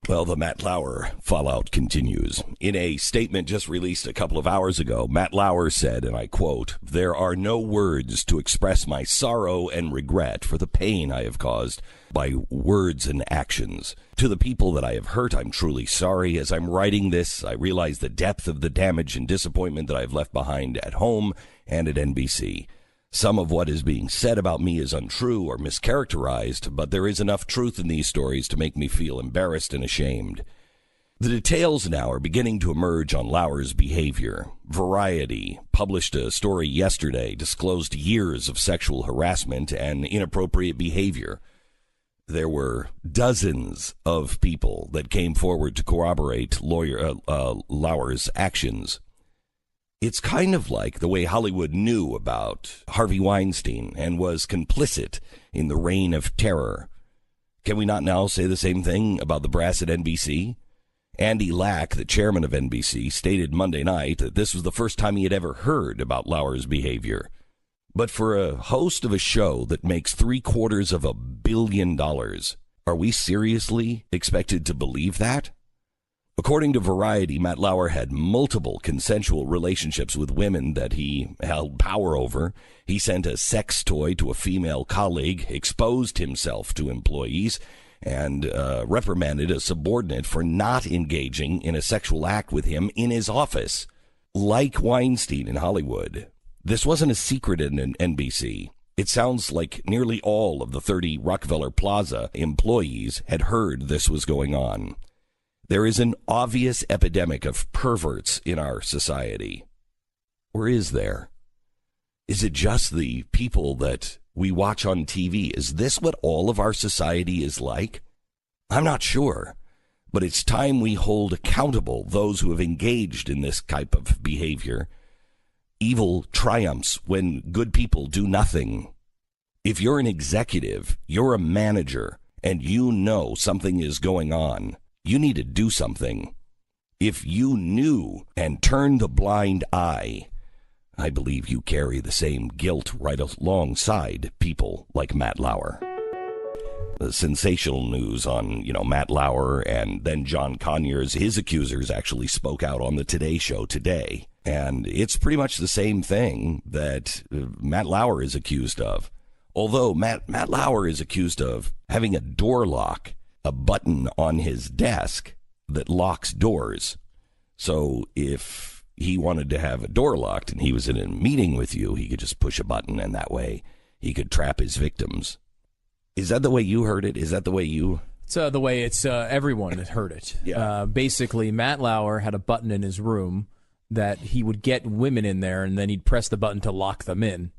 Well, the Matt Lauer fallout continues. In a statement just released a couple of hours ago, Matt Lauer said, and I quote, "There are no words to express my sorrow and regret for the pain I have caused by words and actions. To the people that I have hurt, I'm truly sorry. As I'm writing this, I realize the depth of the damage and disappointment that I've left behind at home and at NBC. Some of what is being said about me is untrue or mischaracterized, but there is enough truth in these stories to make me feel embarrassed and ashamed." The details now are beginning to emerge on Lauer's behavior. Variety published a story yesterday, disclosed years of sexual harassment and inappropriate behavior. There were dozens of people that came forward to corroborate Lauer's actions. It's kind of like the way Hollywood knew about Harvey Weinstein and was complicit in the reign of terror. Can we not now say the same thing about the brass at NBC? Andy Lack, the chairman of NBC, stated Monday night that this was the first time he had ever heard about Lauer's behavior. But for a host of a show that makes $750 million, are we seriously expected to believe that? According to Variety, Matt Lauer had multiple consensual relationships with women that he held power over. He sent a sex toy to a female colleague, exposed himself to employees, and reprimanded a subordinate for not engaging in a sexual act with him in his office. Like Weinstein in Hollywood, this wasn't a secret in an NBC. It sounds like nearly all of the 30 Rockefeller Plaza employees had heard this was going on. There is an obvious epidemic of perverts in our society. Or is there? Is it just the people that we watch on TV? Is this what all of our society is like? I'm not sure. But it's time we hold accountable those who have engaged in this type of behavior. Evil triumphs when good people do nothing. If you're an executive, you're a manager, and you know something is going on, you need to do something. If you knew and turned the blind eye, I believe you carry the same guilt right alongside people like Matt Lauer. The sensational news on, Matt Lauer and then John Conyers, his accusers actually spoke out on the Today Show today. And it's pretty much the same thing that Matt Lauer is accused of. Although Matt Lauer is accused of having a door lock, a button on his desk that locks doors. So if he wanted to have a door locked and he was in a meeting with you, he could just push a button and that way he could trap his victims. Is that the way you heard it? Is that the way you... It's the way everyone heard it. Yeah. Basically, Matt Lauer had a button in his room that he would get women in there and then he'd press the button to lock them in.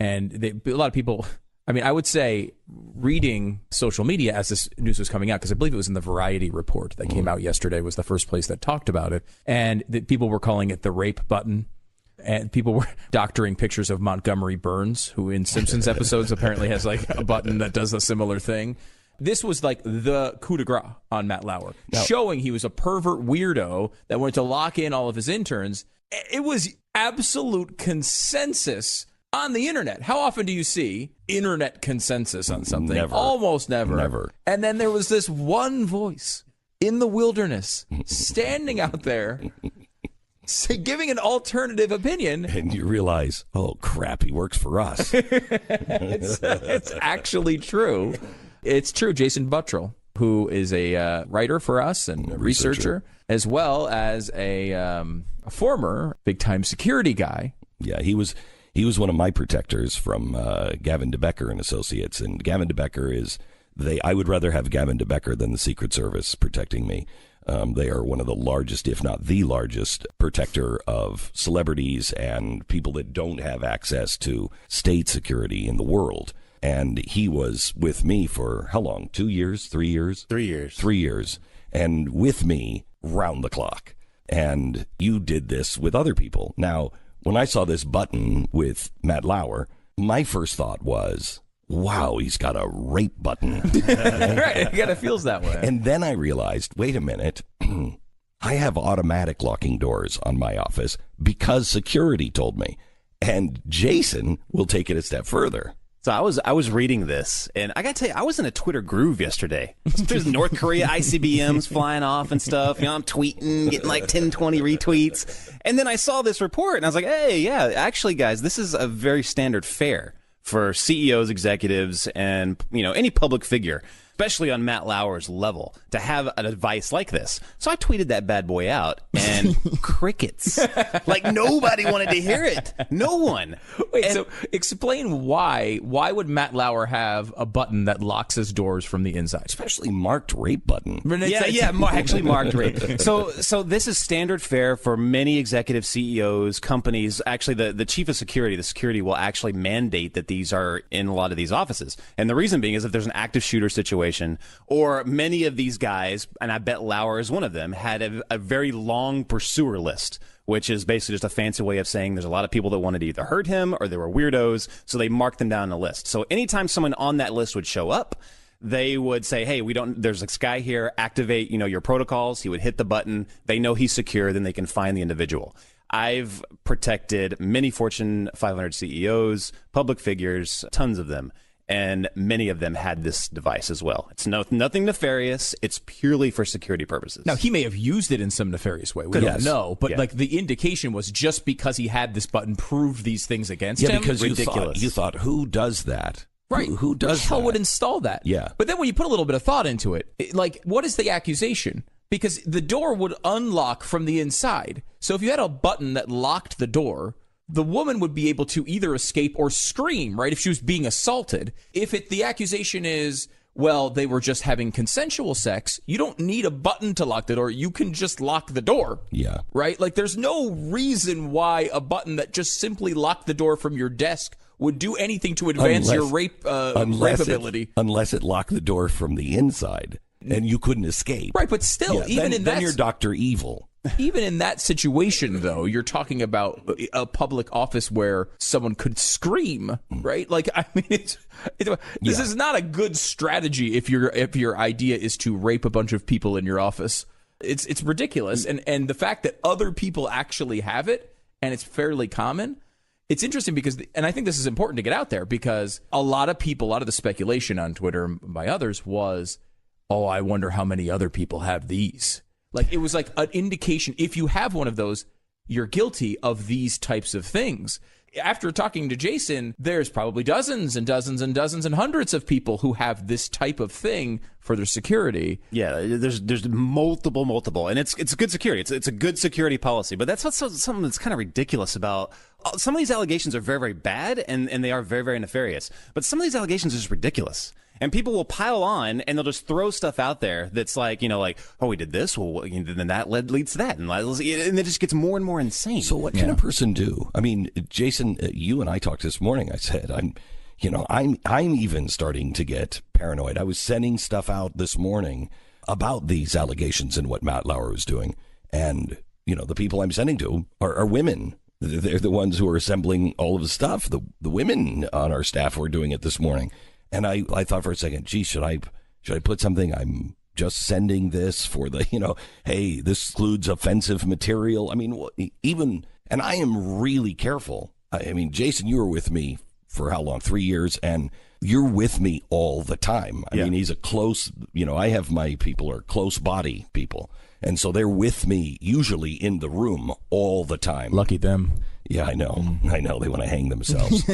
And a lot of people... I would say reading social media as this news was coming out, because I believe it was in the Variety report that came out yesterday, was the first place that talked about it. And people were calling it the rape button. And people were doctoring pictures of Montgomery Burns, who in Simpsons episodes apparently has like a button that does a similar thing. This was like the coup de grace on Matt Lauer, showing he was a pervert weirdo that wanted to lock in all of his interns. It was absolute consensus on the internet. How often do you see internet consensus on something? Never. Almost never. Never. And then there was this one voice in the wilderness standing out there giving an alternative opinion. And you realize, oh, crap, he works for us. It's actually true. It's true. Jason Buttrill, who is a writer for us and a researcher, as well as a former big-time security guy. Yeah, he was one of my protectors from Gavin DeBecker and Associates. And Gavin DeBecker I would rather have Gavin DeBecker than the Secret Service protecting me. They are one of the largest, if not the largest, protector of celebrities and people that don't have access to state security in the world. And he was with me for how long? 2 years? 3 years? 3 years. 3 years. And with me round the clock. And you did this with other people. Now, when I saw this button with Matt Lauer, my first thought was, wow, he's got a rape button. Right, it kind of feels that way. And then I realized, wait a minute, I have automatic locking doors on my office because security told me. And Jason will take it a step further. So I was reading this, and I got to tell you, I was in a Twitter groove yesterday. There's North Korea ICBMs flying off and stuff. I'm tweeting, getting like 10, 20 retweets. And then I saw this report, and I was like, hey, yeah, actually, guys, this is a very standard fare for CEOs, executives, and any public figure, especially on Matt Lauer's level, to have an advice like this. So I tweeted that bad boy out, and crickets. Like, nobody wanted to hear it. No one. Wait, so explain why. Why would Matt Lauer have a button that locks his doors from the inside? Especially marked rape button. Actually marked rape. So this is standard fare for many executive CEOs, companies. Actually, the chief of security, the security will actually mandate that these are in a lot of these offices. And the reason being is if there's an active shooter situation, or many of these guys, and I bet Lauer is one of them, had a very long pursuer list, which is basically just a fancy way of saying there's a lot of people that wanted to either hurt him or they were weirdos, so they marked them down on the list. So anytime someone on that list would show up, they would say, hey, there's this guy here, activate, your protocols. He would hit the button. They know he's secure, then they can find the individual. I've protected many Fortune 500 CEOs, public figures, tons of them. And many of them had this device as well. It's nothing nefarious. It's purely for security purposes. Now, he may have used it in some nefarious way. We don't know. But like the indication was just because he had this button proved these things against him. Yeah, because ridiculous. You thought, who does that? Right. Who does that? Who would that? install that? Yeah. But then when you put a little bit of thought into it, what is the accusation? Because the door would unlock from the inside. So if you had a button that locked the door, the woman would be able to either escape or scream, right, if she was being assaulted. If the accusation is, well, they were just having consensual sex, you don't need a button to lock the door. You can just lock the door. Yeah. Right? Like, there's no reason why a button that just simply locked the door from your desk would do anything to advance your rape ability. Unless it locked the door from the inside and you couldn't escape. Right, but still, then you're Dr. Evil. Even in that situation, though, you're talking about a public office where someone could scream, right? Like, I mean, this is not a good strategy if your idea is to rape a bunch of people in your office. It's ridiculous, and the fact that other people actually have it and it's fairly common. It's interesting because, and I think this is important to get out there because a lot of the speculation on Twitter and by others was, oh, I wonder how many other people have these. Like, it was like an indication, if you have one of those, you're guilty of these types of things. After talking to Jason, there's probably dozens and dozens and dozens and hundreds of people who have this type of thing for their security. Yeah, there's multiple, and it's good security. It's a good security policy, but that's something that's kind of ridiculous about. Some of these allegations are very, very bad, and they are very, very nefarious. But some of these allegations are just ridiculous. And people will pile on, and they'll just throw stuff out there that's like, oh, we did this, well, then that leads to that, and it just gets more and more insane. So what can a person do? I mean, Jason, you and I talked this morning. I said, I'm even starting to get paranoid. I was sending stuff out this morning about these allegations and what Matt Lauer was doing, and the people I'm sending to are women. They're the ones who are assembling all of the stuff. The women on our staff were doing it this morning. And I thought for a second, gee, should I put something? I'm just sending this for the, hey, this includes offensive material. I mean, and I am really careful. I mean, Jason, you were with me for how long? 3 years, and you're with me all the time. I mean, he's a close, I have my people are close body people. And so they're with me usually in the room all the time. Lucky them. Yeah, I know. I know. They want to hang themselves.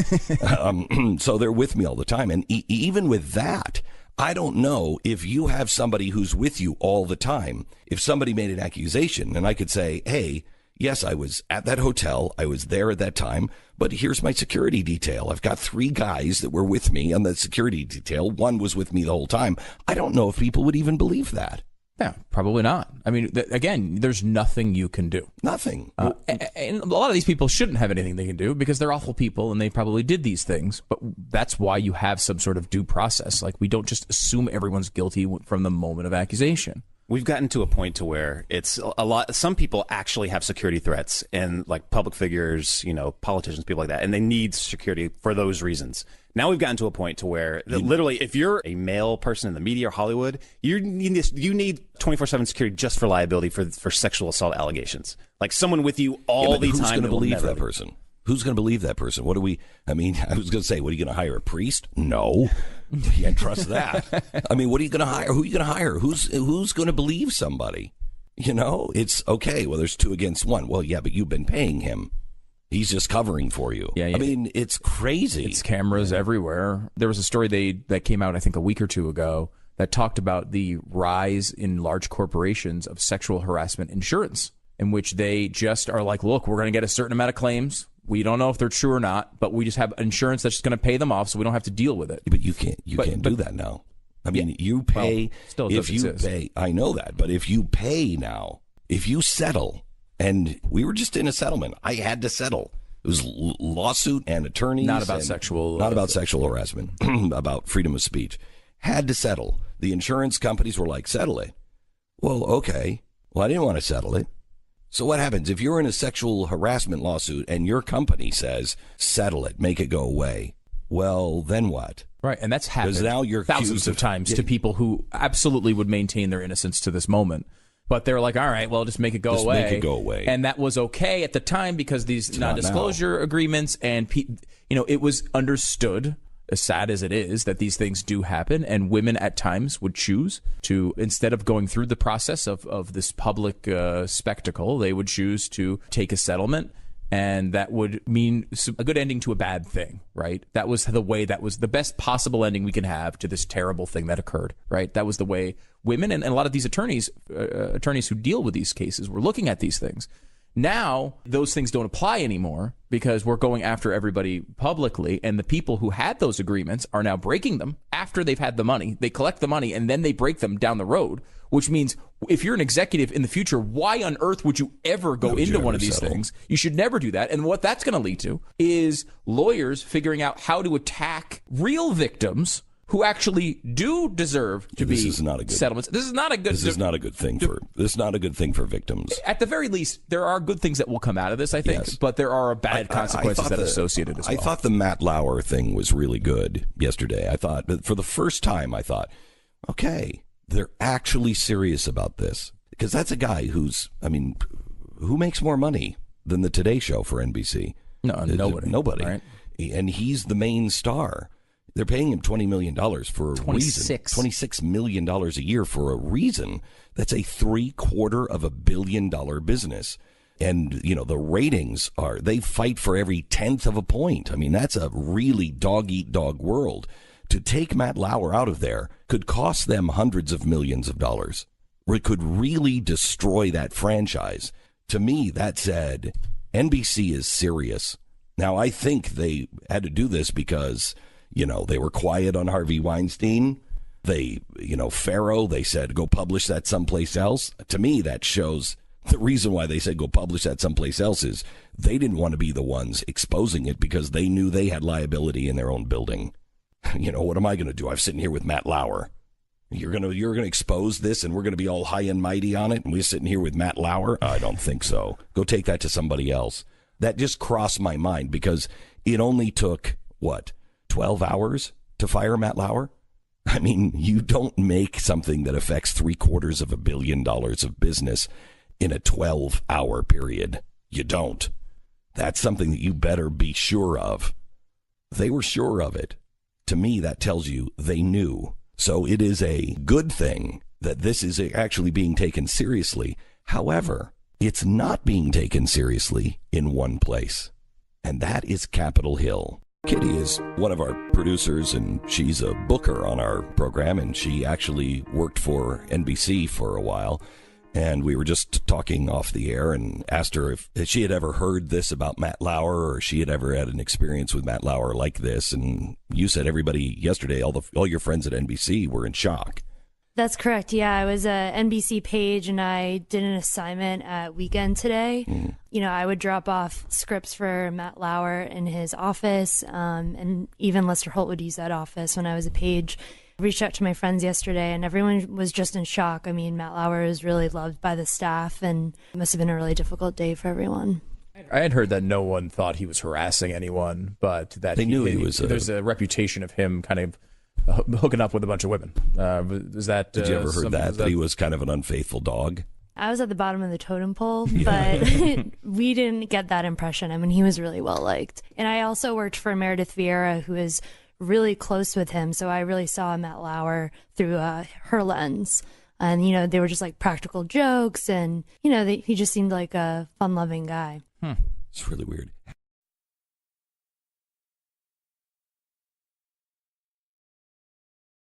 So they're with me all the time. And even with that, I don't know if you have somebody who's with you all the time. If somebody made an accusation and I could say, hey, yes, I was at that hotel. I was there at that time. But here's my security detail. I've got 3 guys that were with me on the security detail. One was with me the whole time. I don't know if people would even believe that. Yeah, probably not. I mean, again, there's nothing you can do. Nothing. And a lot of these people shouldn't have anything they can do because they're awful people and they probably did these things. But that's why you have some sort of due process. Like, we don't just assume everyone's guilty from the moment of accusation. We've gotten to a point to where it's a lot. Some people actually have security threats, and like public figures, politicians, people like that, and they need security for those reasons. Now we've gotten to a point to where literally, if you're a male person in the media or Hollywood, you need 24/7 security just for liability for sexual assault allegations. Like someone with you all the time. Who's going to believe that person? Who's going to believe that person? I was going to say, what are you going to hire, a priest? No. You can't trust that. I mean, what are you going to hire? Who are you going to hire? Who's going to believe somebody? It's okay. Well, there's 2 against 1. Well, yeah, but you've been paying him. He's just covering for you. Yeah. I mean, it's crazy. It's cameras everywhere. There was a story that came out, I think, a week or 2 ago that talked about the rise in large corporations of sexual harassment insurance, in which they just are like, look, we're going to get a certain amount of claims. We don't know if they're true or not, but we just have insurance that's just going to pay them off, so we don't have to deal with it. But you can't do that now. I mean, you pay. Well, still if you exist. Pay, I know that, but if you pay now, if you settle, and we were just in a settlement, I had to settle. It was lawsuit and attorneys. Not about sexual harassment, about freedom of speech. Had to settle. The insurance companies were like, settle it. Well, okay. Well, I didn't want to settle it. So what happens if you're in a sexual harassment lawsuit and your company says, settle it, make it go away? Well, then what? Right, and that's happened now you're thousands of times to people who absolutely would maintain their innocence to this moment. But they're like, all right, well, just make it go away. Make it go away. And that was okay at the time because these non-disclosure agreements and, it was understood, as sad as it is, that these things do happen. And women at times would choose to, instead of going through the process of this public spectacle, they would choose to take a settlement. And that would mean a good ending to a bad thing, right? That was the best possible ending we can have to this terrible thing that occurred, right? That was the way women and a lot of these attorneys who deal with these cases were looking at these things. Now, those things don't apply anymore because we're going after everybody publicly, and the people who had those agreements are now breaking them after they've had the money. They collect the money, and then they break them down the road, which means if you're an executive in the future, why on earth would you ever go into one of these things? You should never do that. And what that's going to lead to is lawyers figuring out how to attack real victims who actually do deserve to be settlements. This is not a good thing for victims. At the very least, there are good things that will come out of this, I think, yes. But there are bad consequences that are associated as well. I thought the Matt Lauer thing was really good yesterday. I thought, but for the first time, I thought, okay, they're actually serious about this. Because that's a guy who makes more money than the Today Show for NBC? No, nobody. Right? And he's the main star. They're paying him $20 million for a reason. $26 million a year for a reason. That's a $750 million business. And, the ratings they fight for every 10th of a point. I mean, that's a really dog-eat-dog world. To take Matt Lauer out of there could cost them hundreds of millions of dollars. Or it could really destroy that franchise. To me, that said, NBC is serious. Now, I think they had to do this because they were quiet on Harvey Weinstein. They, Farrow, they said, go publish that someplace else. To me, that shows the reason why they said go publish that someplace else is they didn't want to be the ones exposing it because they knew they had liability in their own building. What am I going to do? I'm sitting here with Matt Lauer. You're going to expose this and we're going to be all high and mighty on it. And we're sitting here with Matt Lauer. I don't think so. Go take that to somebody else. That just crossed my mind because it only took 12 hours to fire Matt Lauer? I mean, you don't make something that affects $750 million of business in a 12-hour period. You don't. That's something that you better be sure of. They were sure of it. To me, that tells you they knew. So it is a good thing that this is actually being taken seriously. However, it's not being taken seriously in one place, and that is Capitol Hill. Kitty is one of our producers, and she's a booker on our program, and she actually worked for NBC for a while. And we were just talking off the air and asked her if she had ever heard this about Matt Lauer or she had ever had an experience with Matt Lauer like this. And you said everybody yesterday, all your friends at NBC were in shock. That's correct. Yeah, I was a NBC page and I did an assignment at Weekend Today. I would drop off scripts for Matt Lauer in his office, and even Lester Holt would use that office when I was a page. I reached out to my friends yesterday and everyone was just in shock. I mean, Matt Lauer is really loved by the staff and it must have been a really difficult day for everyone. I had heard that no one thought he was harassing anyone, but that they knew he was. There's a reputation of him kind of hooking up with a bunch of women. Did you ever heard that he was kind of an unfaithful dog? I was at the bottom of the totem pole, but we didn't get that impression. I mean, he was really well liked. And I also worked for Meredith Vieira, who is really close with him. So I really saw Matt Lauer through her lens. And, you know, they were just like practical jokes. And, you know, he just seemed like a fun-loving guy. It's really weird.